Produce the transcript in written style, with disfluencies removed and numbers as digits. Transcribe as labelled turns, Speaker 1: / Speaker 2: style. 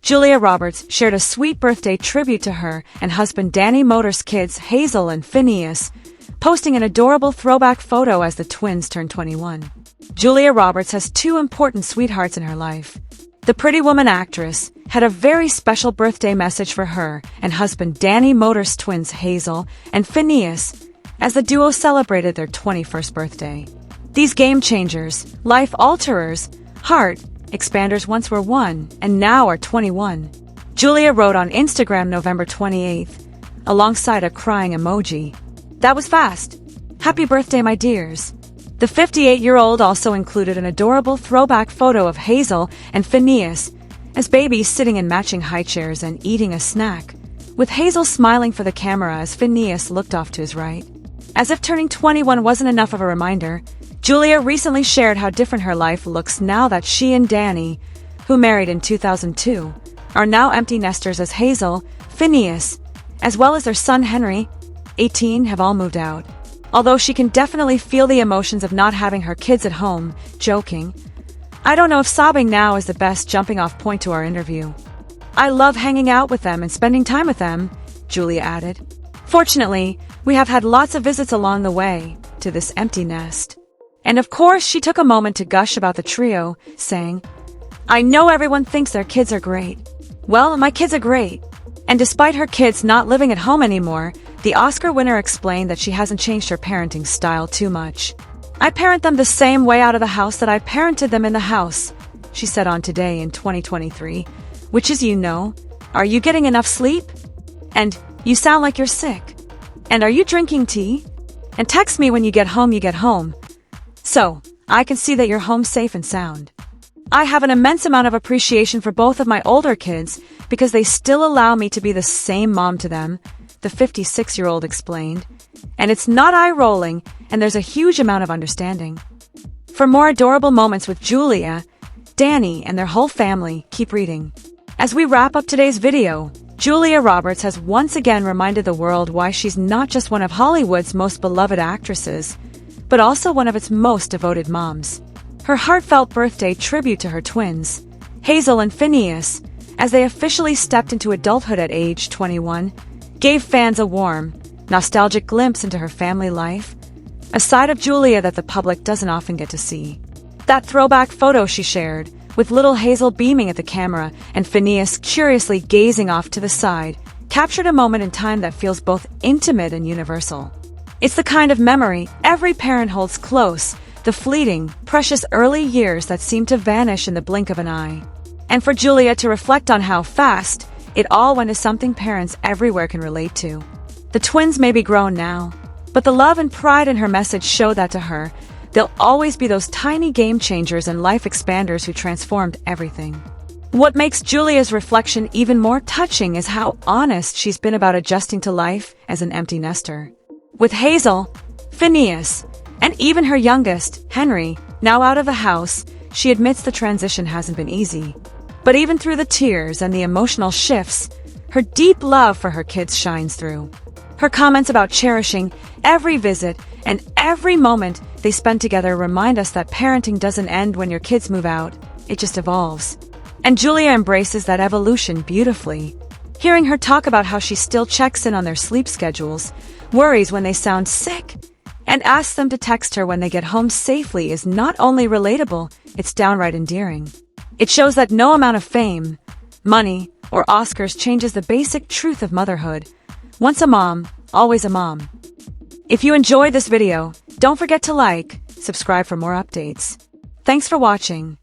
Speaker 1: Julia Roberts shared a sweet birthday tribute to her and husband Danny Motor's kids Hazel and Phinnaeus, posting an adorable throwback photo as the twins turned 21. Julia Roberts has two important sweethearts in her life. The Pretty Woman actress had a very special birthday message for her and husband Danny Motor's twins Hazel and Phinnaeus as the duo celebrated their 21st birthday. These game changers, life alterers, heart expanders once were 1 and now are 21. Julia wrote on Instagram November 28th, alongside a crying emoji. That was fast. Happy birthday, my dears. The 58-year-old also included an adorable throwback photo of Hazel and Phinnaeus as babies sitting in matching high chairs and eating a snack, with Hazel smiling for the camera as Phinnaeus looked off to his right. As if turning 21 wasn't enough of a reminder, Julia recently shared how different her life looks now that she and Danny, who married in 2002, are now empty nesters as Hazel, Phinnaeus, as well as their son Henry, 18, have all moved out. Although she can definitely feel the emotions of not having her kids at home, joking, "I don't know if sobbing now is the best jumping off point to our interview. I love hanging out with them and spending time with them," Julia added. Fortunately, we have had lots of visits along the way to this empty nest. And of course, she took a moment to gush about the trio, saying, "I know everyone thinks their kids are great. Well, my kids are great." And despite her kids not living at home anymore, the Oscar winner explained that she hasn't changed her parenting style too much. "I parent them the same way out of the house that I parented them in the house," she said on Today in 2023, which is, "Are you getting enough sleep? And you sound like you're sick. And are you drinking tea? And text me when you get home. So, I can see that you're home safe and sound. I have an immense amount of appreciation for both of my older kids because they still allow me to be the same mom to them," the 56-year-old explained. "And it's not eye-rolling, and there's a huge amount of understanding." For more adorable moments with Julia, Danny, and their whole family, keep reading. As we wrap up today's video, Julia Roberts has once again reminded the world why she's not just one of Hollywood's most beloved actresses, but also one of its most devoted moms. Her heartfelt birthday tribute to her twins, Hazel and Phinnaeus, as they officially stepped into adulthood at age 21, gave fans a warm, nostalgic glimpse into her family life, a side of Julia that the public doesn't often get to see. That throwback photo she shared, with little Hazel beaming at the camera and Phinnaeus curiously gazing off to the side, captured a moment in time that feels both intimate and universal. It's the kind of memory every parent holds close, the fleeting, precious early years that seem to vanish in the blink of an eye. And for Julia to reflect on how fast it all went is something parents everywhere can relate to. The twins may be grown now, but the love and pride in her message show that to her, they'll always be those tiny game changers and life expanders who transformed everything. What makes Julia's reflection even more touching is how honest she's been about adjusting to life as an empty nester. With Hazel, Phinnaeus, and even her youngest, Henry, now out of the house, she admits the transition hasn't been easy. But even through the tears and the emotional shifts, her deep love for her kids shines through. Her comments about cherishing every visit and every moment they spend together remind us that parenting doesn't end when your kids move out, it just evolves. And Julia embraces that evolution beautifully. Hearing her talk about how she still checks in on their sleep schedules, worries when they sound sick, and asks them to text her when they get home safely is not only relatable, it's downright endearing. It shows that no amount of fame, money, or Oscars changes the basic truth of motherhood. Once a mom, always a mom. If you enjoyed this video, don't forget to like, subscribe for more updates. Thanks for watching.